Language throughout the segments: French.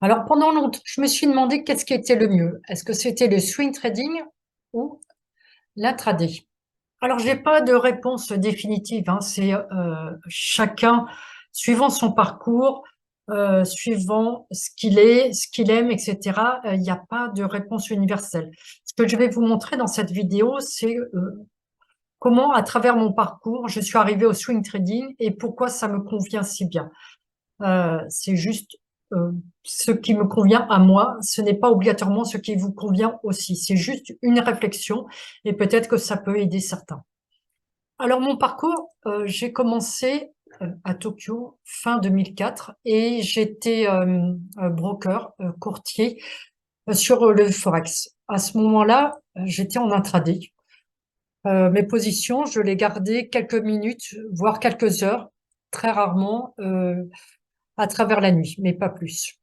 Alors pendant longtemps, je me suis demandé qu'est-ce qui était le mieux. Est-ce que c'était le swing trading ou l'intraday? Alors j'ai pas de réponse définitive, hein. C'est chacun suivant son parcours, suivant ce qu'il est, ce qu'il aime, etc. Il n'y a pas de réponse universelle. Ce que je vais vous montrer dans cette vidéo, c'est comment, à travers mon parcours, je suis arrivée au swing trading et pourquoi ça me convient si bien. C'est juste euh, ce qui me convient à moi, ce n'est pas obligatoirement ce qui vous convient aussi. C'est juste une réflexion et peut-être que ça peut aider certains. Alors mon parcours, j'ai commencé à Tokyo fin 2004 et j'étais broker, courtier sur le Forex. À ce moment-là, j'étais en intraday. Mes positions, je les gardais quelques minutes, voire quelques heures, très rarement, à travers la nuit, mais pas plus.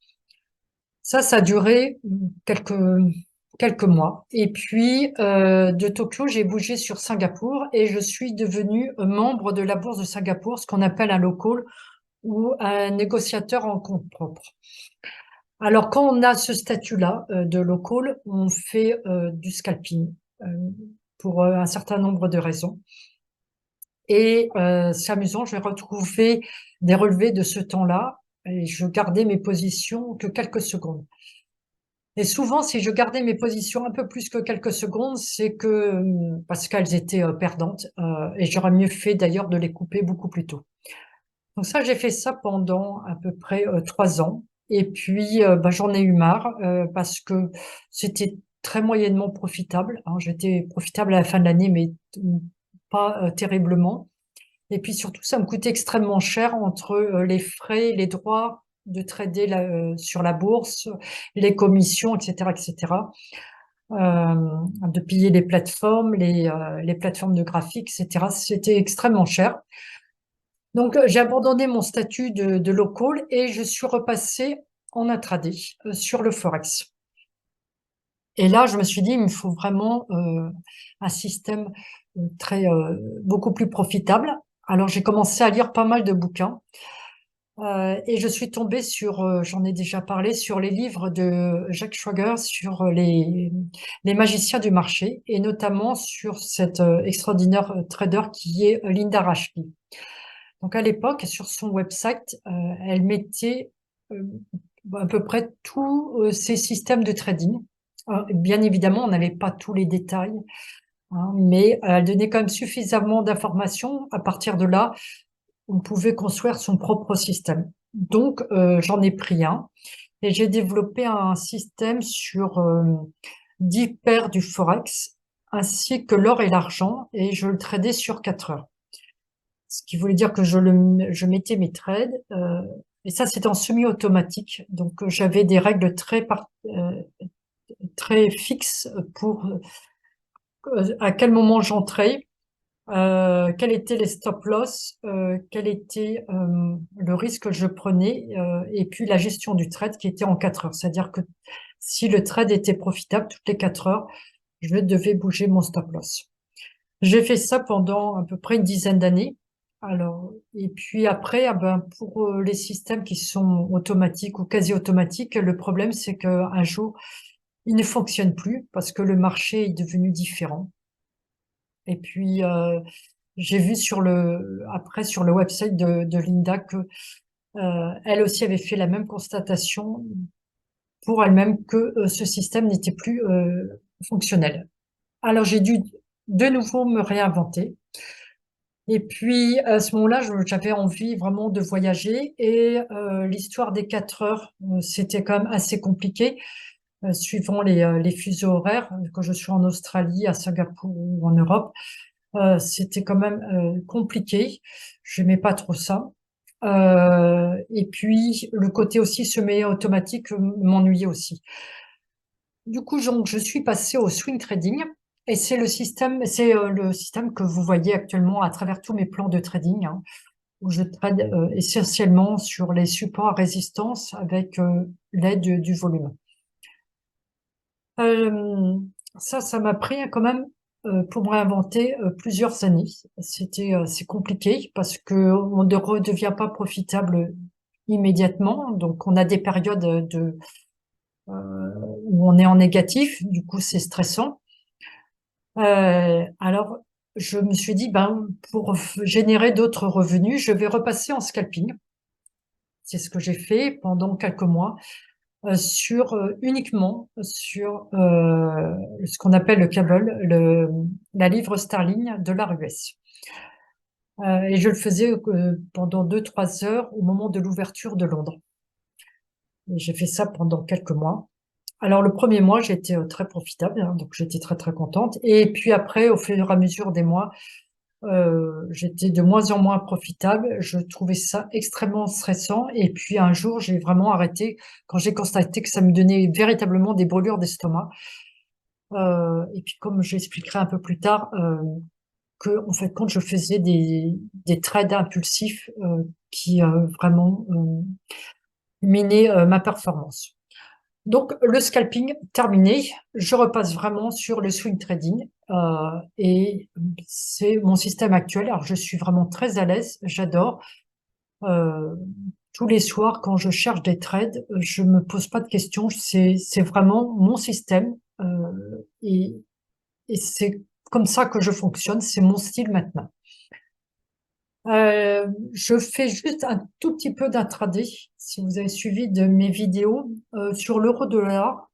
Ça a duré quelques mois. Et puis, de Tokyo, j'ai bougé sur Singapour et je suis devenue membre de la bourse de Singapour, ce qu'on appelle un local ou un négociateur en compte propre. Alors, quand on a ce statut-là de local, on fait du scalping euh, pour un certain nombre de raisons. Et c'est amusant, je vais retrouver des relevés de ce temps-là et je gardais mes positions que quelques secondes. Et souvent, si je gardais mes positions un peu plus que quelques secondes, c'est que parce qu'elles étaient perdantes, et j'aurais mieux fait d'ailleurs de les couper beaucoup plus tôt. Donc ça, j'ai fait ça pendant à peu près 3 ans. Et puis, bah, j'en ai eu marre parce que c'était très moyennement profitable, hein. J'étais profitable à la fin de l'année, mais pas terriblement. Et puis surtout, ça me coûtait extrêmement cher entre les frais, les droits de trader sur la bourse, les commissions, etc., etc., de payer les plateformes de graphiques, etc. C'était extrêmement cher. Donc, j'ai abandonné mon statut de local et je suis repassée en intraday sur le Forex. Et là, je me suis dit, il me faut vraiment un système beaucoup plus profitable. Alors, j'ai commencé à lire pas mal de bouquins. Et je suis tombée sur, j'en ai déjà parlé, sur les livres de Jacques Schwager sur les magiciens du marché et notamment sur cette extraordinaire trader qui est Linda Rashki. Donc à l'époque, sur son website, elle mettait euh, à peu près tous ces systèmes de trading. Bien évidemment, on n'avait pas tous les détails, hein, mais elle donnait quand même suffisamment d'informations. À partir de là, on pouvait construire son propre système. Donc, j'en ai pris un et j'ai développé un système sur 10 paires du Forex, ainsi que l'or et l'argent, et je le tradais sur 4 heures. Ce qui voulait dire que je mettais mes trades, et ça c'était en semi-automatique. Donc, j'avais des règles très fixes pour à quel moment j'entrais, quels étaient les stop loss, quel était le risque que je prenais, et puis la gestion du trade qui était en 4 heures. C'est-à-dire que si le trade était profitable toutes les 4 heures, je devais bouger mon stop loss. J'ai fait ça pendant à peu près une dizaine d'années. Alors, et puis après, ah ben, pour les systèmes qui sont automatiques ou quasi automatiques, le problème c'est qu'un jour, ils ne fonctionnent plus parce que le marché est devenu différent. Et puis, j'ai vu après sur le website de Linda que elle aussi avait fait la même constatation pour elle-même que ce système n'était plus fonctionnel. Alors j'ai dû de nouveau me réinventer. Et puis à ce moment-là, j'avais envie vraiment de voyager et l'histoire des 4 heures, c'était quand même assez compliqué suivant les fuseaux horaires. Quand je suis en Australie, à Singapour ou en Europe, c'était quand même compliqué. J'aimais pas trop ça. Et puis le côté aussi semi-automatique m'ennuyait aussi. Du coup, je suis passée au swing trading et c'est le système que vous voyez actuellement à travers tous mes plans de trading, hein, où je trade essentiellement sur les supports à résistance avec l'aide du volume. Euh, ça m'a pris quand même pour me réinventer plusieurs années. C'est compliqué parce que on ne redevient pas profitable immédiatement. Donc, on a des périodes où on est en négatif. Du coup, c'est stressant. Alors, je me suis dit, ben, pour générer d'autres revenus, je vais repasser en scalping. C'est ce que j'ai fait pendant quelques mois, uniquement sur ce qu'on appelle le cable, la livre sterling de l'art US. Et je le faisais pendant 2-3 heures au moment de l'ouverture de Londres. Et j'ai fait ça pendant quelques mois. Alors le premier mois, j'étais très profitable, hein, donc j'étais très très contente. Et puis après, au fur et à mesure des mois, j'étais de moins en moins profitable. Je trouvais ça extrêmement stressant. Et puis un jour, j'ai vraiment arrêté quand j'ai constaté que ça me donnait véritablement des brûlures d'estomac. Et puis comme j'expliquerai un peu plus tard, que en fait, quand je faisais des trades impulsifs qui vraiment minaient ma performance. Donc le scalping terminé, je repasse vraiment sur le swing trading et c'est mon système actuel. Alors je suis vraiment très à l'aise, j'adore. Euh, Tous les soirs quand je cherche des trades, je me pose pas de questions. C'est vraiment mon système et, et c'est comme ça que je fonctionne. C'est mon style maintenant. Je fais juste un tout petit peu d'intraday, si vous avez suivi de mes vidéos, sur l'euro-dollar,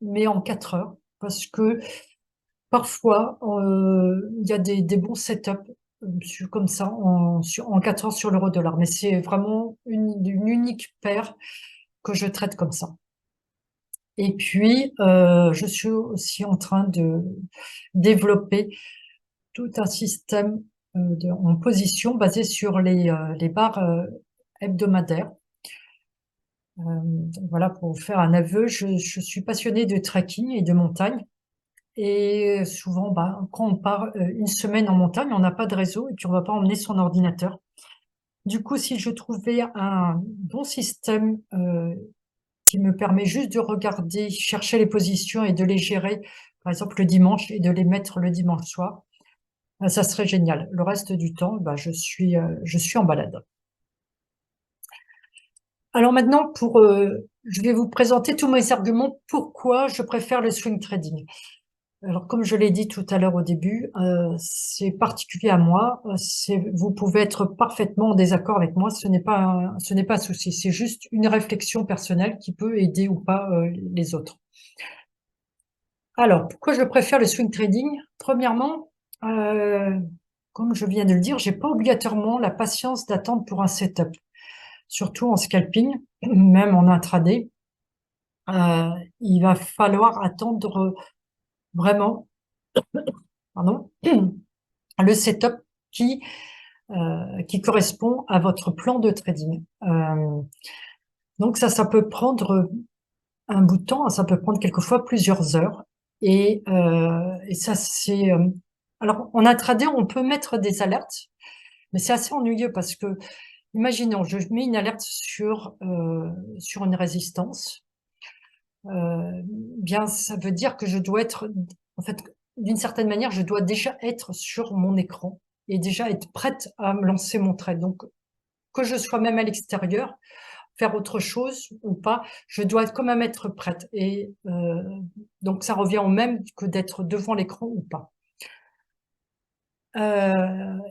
mais en 4 heures, parce que parfois, il y a des bons setups comme ça en 4 heures sur l'euro-dollar, mais c'est vraiment une unique paire que je traite comme ça. Et puis, je suis aussi en train de développer tout un système en position basé sur les barres hebdomadaires. Voilà, pour vous faire un aveu, je suis passionnée de trekking et de montagne. Et souvent, bah, quand on part une semaine en montagne, on n'a pas de réseau et puis on va pas emmener son ordinateur. Du coup, si je trouvais un bon système qui me permet juste de regarder, chercher les positions et de les gérer, par exemple le dimanche, et de les mettre le dimanche soir, ça serait génial. Le reste du temps, bah, je suis en balade. Alors maintenant, je vais vous présenter tous mes arguments pourquoi je préfère le swing trading. Alors, comme je l'ai dit tout à l'heure au début, c'est particulier à moi. Vous pouvez être parfaitement en désaccord avec moi. Ce n'est pas un souci. C'est juste une réflexion personnelle qui peut aider ou pas les autres. Alors, pourquoi je préfère le swing trading? Premièrement, euh, comme je viens de le dire, j'ai pas obligatoirement la patience d'attendre pour un setup, surtout en scalping, même en intraday. Euh, il va falloir attendre vraiment, pardon, le setup qui correspond à votre plan de trading. Donc ça peut prendre un bout de temps, ça peut prendre quelquefois plusieurs heures. Et ça, alors, en intraday, on peut mettre des alertes, mais c'est assez ennuyeux parce que, imaginons, je mets une alerte sur une résistance. Bien, ça veut dire que je dois être, en fait, d'une certaine manière, je dois déjà être sur mon écran et déjà être prête à me lancer mon trade. Donc, que je sois même à l'extérieur, faire autre chose ou pas, je dois quand même être prête. Et donc, ça revient au même que d'être devant l'écran ou pas.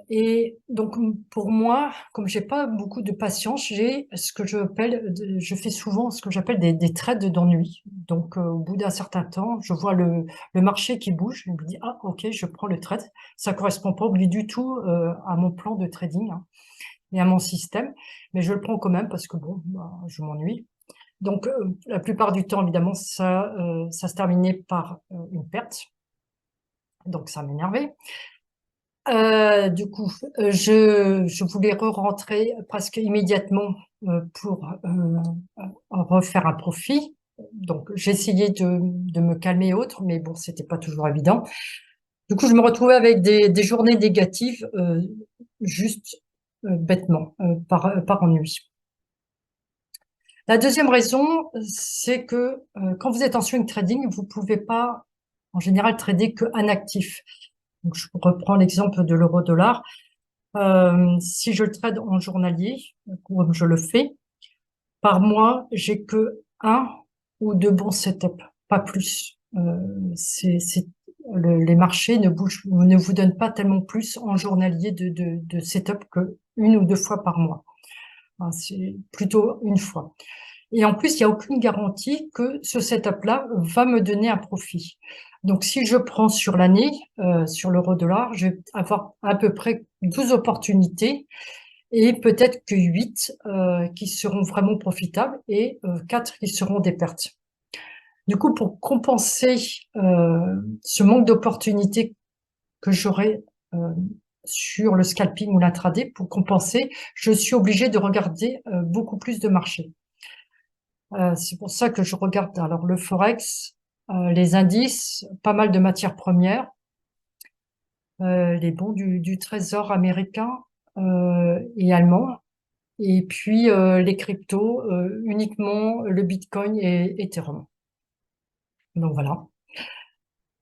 Et donc pour moi, comme j'ai pas beaucoup de patience, j'ai ce que je fais souvent ce que j'appelle des trades d'ennui. Donc au bout d'un certain temps, je vois le marché qui bouge, je me dis ah ok, je prends le trade. Ça correspond pas du tout à mon plan de trading hein, et à mon système, mais je le prends quand même parce que bon, bah, je m'ennuie. Donc la plupart du temps, évidemment, ça se terminait par une perte. Donc ça m'énervait. Du coup, je voulais re-rentrer presque immédiatement pour refaire un profit. Donc, j'ai essayé de me calmer et autres, mais bon, c'était pas toujours évident. Du coup, je me retrouvais avec des journées négatives juste bêtement, par ennui. La deuxième raison, c'est que quand vous êtes en swing trading, vous pouvez pas, en général, trader qu'un actif. Donc, je reprends l'exemple de l'euro-dollar. Si je le trade en journalier, comme je le fais, Par mois, j'ai que un ou deux bons setups, pas plus. Les marchés ne vous donnent pas tellement plus en journalier de setup que une ou deux fois par mois. Hein, c'est plutôt une fois. Et en plus, il n'y a aucune garantie que ce setup-là va me donner un profit. Donc, si je prends sur l'année, sur l'euro-dollar, je vais avoir à peu près 12 opportunités et peut-être que 8 qui seront vraiment profitables et 4 qui seront des pertes. Du coup, pour compenser ce manque d'opportunités que j'aurai euh, sur le scalping ou l'intraday, pour compenser, je suis obligée de regarder beaucoup plus de marchés. C'est pour ça que je regarde alors le forex, les indices, pas mal de matières premières, les bons du Trésor américain et allemand, et puis les cryptos, uniquement le Bitcoin et Ethereum. Donc voilà.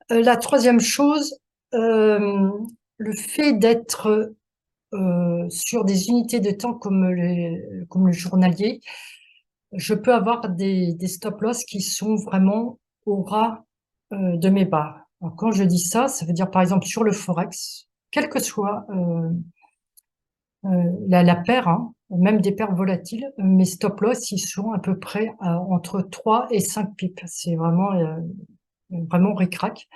La troisième chose, euh, le fait d'être sur des unités de temps comme le journalier, je peux avoir des stop-loss qui sont vraiment au ras de mes barres. Alors, quand je dis ça, ça veut dire par exemple sur le forex, quelle que soit la paire, hein, même des paires volatiles, mes stop-loss, ils sont à peu près entre 3 et 5 pips. C'est vraiment ric-rac.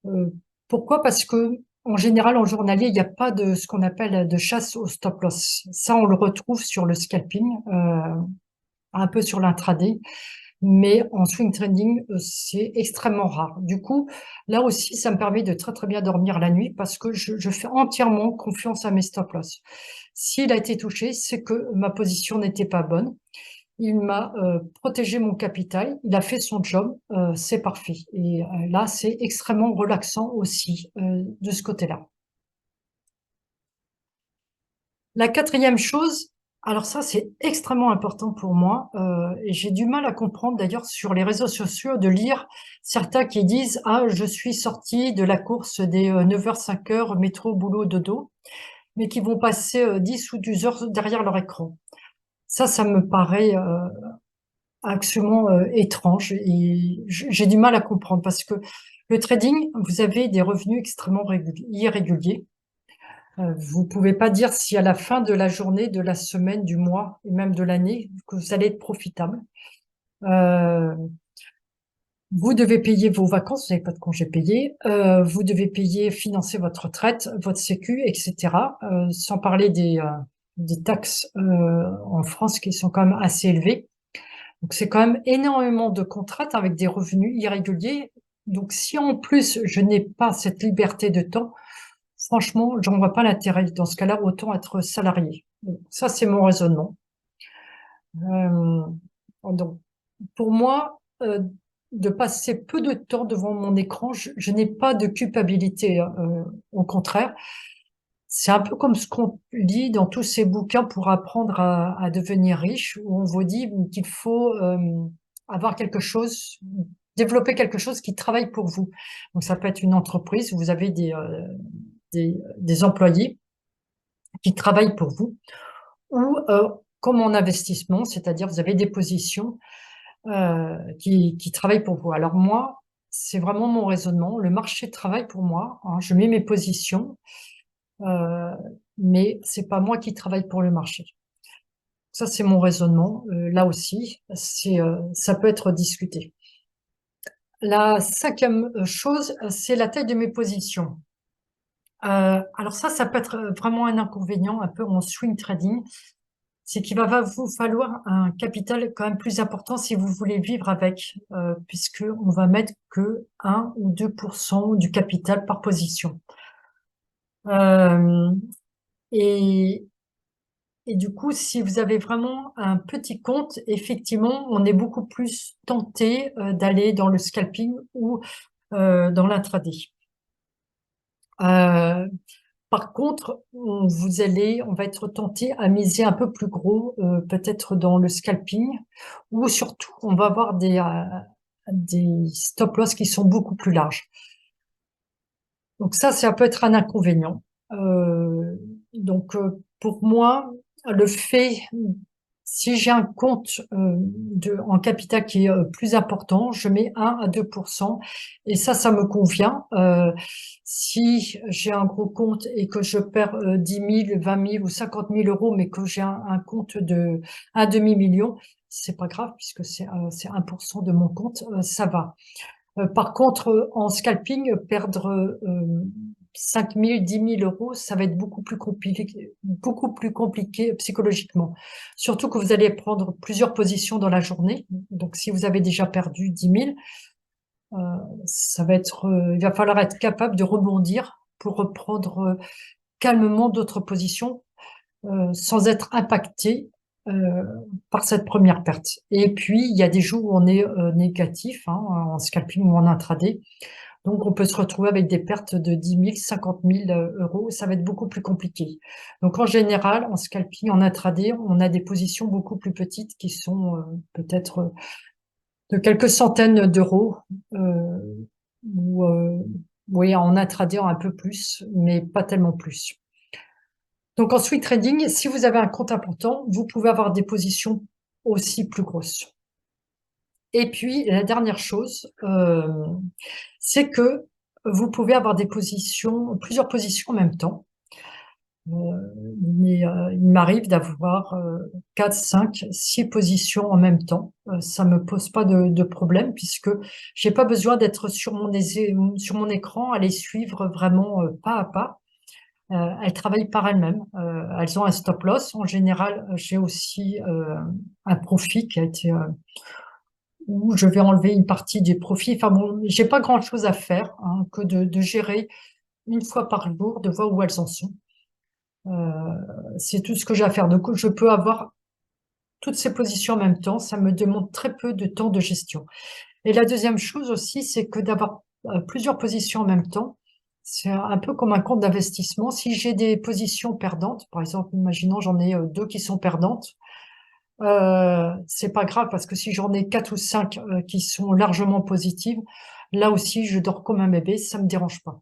Euh, Pourquoi? Parce que en général, en journalier, il n'y a pas de ce qu'on appelle de chasse au stop-loss. Ça, on le retrouve sur le scalping, un peu sur l'intraday. Mais en swing trading, c'est extrêmement rare. Du coup, là aussi, ça me permet de très très bien dormir la nuit parce que je fais entièrement confiance à mes stop-loss. S'il a été touché, c'est que ma position n'était pas bonne. Il m'a protégé mon capital, il a fait son job, c'est parfait. Et là, c'est extrêmement relaxant aussi de ce côté-là. La quatrième chose, alors ça c'est extrêmement important pour moi, et j'ai du mal à comprendre d'ailleurs sur les réseaux sociaux de lire certains qui disent ah je suis sorti de la course des 9h 5h métro boulot dodo, mais qui vont passer 10 ou 12 heures derrière leur écran. Ça me paraît absolument étrange et j'ai du mal à comprendre parce que le trading, vous avez des revenus extrêmement irréguliers. Vous pouvez pas dire si à la fin de la journée, de la semaine, du mois et même de l'année que vous allez être profitable. Euh, Vous devez payer vos vacances, vous n'avez pas de congés payés. Vous devez payer, financer votre retraite, votre sécu, etc. Sans parler des taxes en France qui sont quand même assez élevées. Donc c'est quand même énormément de contraintes avec des revenus irréguliers. Donc si en plus je n'ai pas cette liberté de temps, franchement, j'en vois pas l'intérêt. Dans ce cas-là, autant être salarié. Donc, ça, c'est mon raisonnement. Euh, donc, pour moi, de passer peu de temps devant mon écran, je n'ai pas de culpabilité. Au contraire, c'est un peu comme ce qu'on lit dans tous ces bouquins pour apprendre à devenir riche, où on vous dit qu'il faut avoir quelque chose, développer quelque chose qui travaille pour vous. Donc, ça peut être une entreprise où vous avez des employés qui travaillent pour vous, ou comme en investissement, c'est-à-dire vous avez des positions qui travaillent pour vous. Alors moi, c'est vraiment mon raisonnement. Le marché travaille pour moi, hein, je mets mes positions, euh, mais c'est pas moi qui travaille pour le marché. Ça, c'est mon raisonnement. Là aussi, ça peut être discuté. La cinquième chose, c'est la taille de mes positions. Alors ça peut être vraiment un inconvénient un peu en swing trading. C'est qu'il va vous falloir un capital quand même plus important si vous voulez vivre avec, puisque on va mettre que 1 ou 2% du capital par position. Euh, et, et du coup, si vous avez vraiment un petit compte, effectivement, on est beaucoup plus tenté d'aller dans le scalping ou dans l'intraday. Euh, Par contre, on va être tenté à miser un peu plus gros, peut-être dans le scalping, ou surtout, on va avoir des stop-loss qui sont beaucoup plus larges. Donc ça peut être un inconvénient. Donc, pour moi, le fait Si j'ai un compte en capital qui est plus important, je mets 1 à 2% et ça me convient. Si j'ai un gros compte et que je perds 10 000, 20 000 ou 50 000 euros, mais que j'ai un compte de un demi-million, c'est pas grave puisque c'est 1% de mon compte, ça va. Par contre, en scalping, perdre 5 000, 10 000 euros, ça va être beaucoup plus compliqué psychologiquement. Surtout que vous allez prendre plusieurs positions dans la journée. Donc, si vous avez déjà perdu 10 000, il va falloir être capable de rebondir pour reprendre calmement d'autres positions sans être impacté euh, par cette première perte. Et puis, il y a des jours où on est négatif, hein, en scalping ou en intraday. Donc, on peut se retrouver avec des pertes de 10 000, 50 000 euros. Ça va être beaucoup plus compliqué. Donc, en général, en scalping, en intraday, on a des positions beaucoup plus petites qui sont peut-être de quelques centaines d'euros. Euh, ou, oui, en intraday, un peu plus, mais pas tellement plus. Donc, en swing trading, si vous avez un compte important, vous pouvez avoir des positions aussi plus grosses. Et puis, la dernière chose, c'est que vous pouvez avoir plusieurs positions en même temps. Il m'arrive d'avoir 4, 5, 6 positions en même temps. Ça me pose pas de problème puisque j'ai pas besoin d'être sur mon écran à les suivre vraiment pas à pas. Elles travaillent par elles-mêmes. Elles ont un stop loss. En général, j'ai aussi un profit qui a été où je vais enlever une partie des profits. Enfin bon, j'ai pas grand-chose à faire hein, que de gérer une fois par jour, de voir où elles en sont. Euh, c'est tout ce que j'ai à faire. Donc, je peux avoir toutes ces positions en même temps. Ça me demande très peu de temps de gestion. Et la deuxième chose aussi, c'est que d'avoir plusieurs positions en même temps, c'est un peu comme un compte d'investissement. Si j'ai des positions perdantes, par exemple, imaginons j'en ai deux qui sont perdantes, c'est pas grave parce que si j'en ai quatre ou cinq qui sont largement positives, là aussi je dors comme un bébé, ça me dérange pas.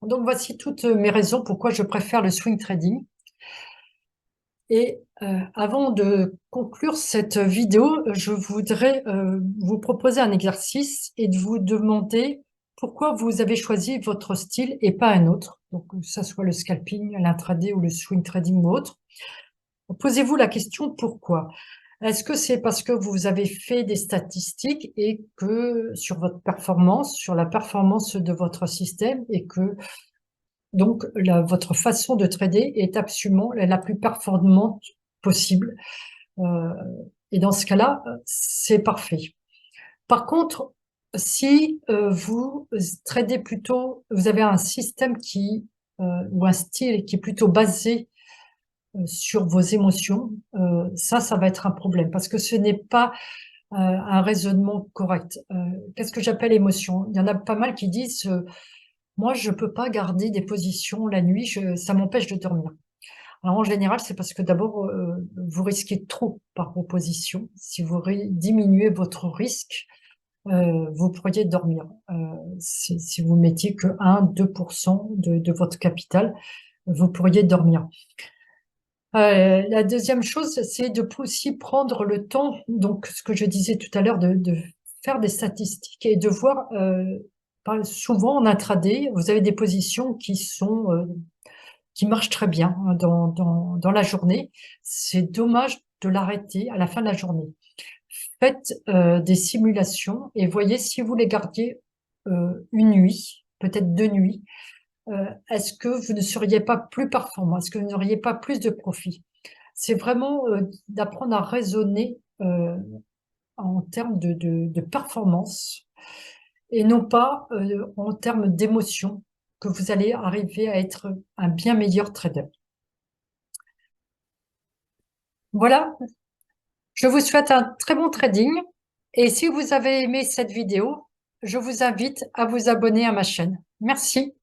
Donc voici toutes mes raisons pourquoi je préfère le swing trading. Et avant de conclure cette vidéo, je voudrais vous proposer un exercice et de vous demander pourquoi vous avez choisi votre style et pas un autre, donc que ce soit le scalping, l'intraday ou le swing trading ou autre. Posez-vous la question pourquoi. Est-ce que c'est parce que vous avez fait des statistiques et que sur votre performance, sur la performance de votre système et que donc votre façon de trader est absolument la plus performante possible. Euh, et dans ce cas-là, c'est parfait. Par contre, si vous tradez plutôt, vous avez un système ou un style qui est plutôt basé sur vos émotions, ça va être un problème parce que ce n'est pas un raisonnement correct. Qu'est-ce que j'appelle émotion? Il y en a pas mal qui disent moi, je peux pas garder des positions la nuit, ça m'empêche de dormir. Alors, en général, c'est parce que d'abord, vous risquez trop par vos positions. Si vous diminuez votre risque, vous pourriez dormir. Si vous mettiez que 1-2% de votre capital, vous pourriez dormir. La deuxième chose, c'est de aussi prendre le temps, donc ce que je disais tout à l'heure, de faire des statistiques et de voir, souvent en intraday, vous avez des positions qui marchent très bien hein, dans la journée. C'est dommage de l'arrêter à la fin de la journée. Faites des simulations et voyez si vous les gardiez une nuit, peut-être 2 nuits, est-ce que vous ne seriez pas plus performant? Est-ce que vous n'auriez pas plus de profit? C'est vraiment d'apprendre à raisonner en termes de performance et non pas en termes d'émotion que vous allez arriver à être un bien meilleur trader. Voilà, je vous souhaite un très bon trading et si vous avez aimé cette vidéo, je vous invite à vous abonner à ma chaîne. Merci.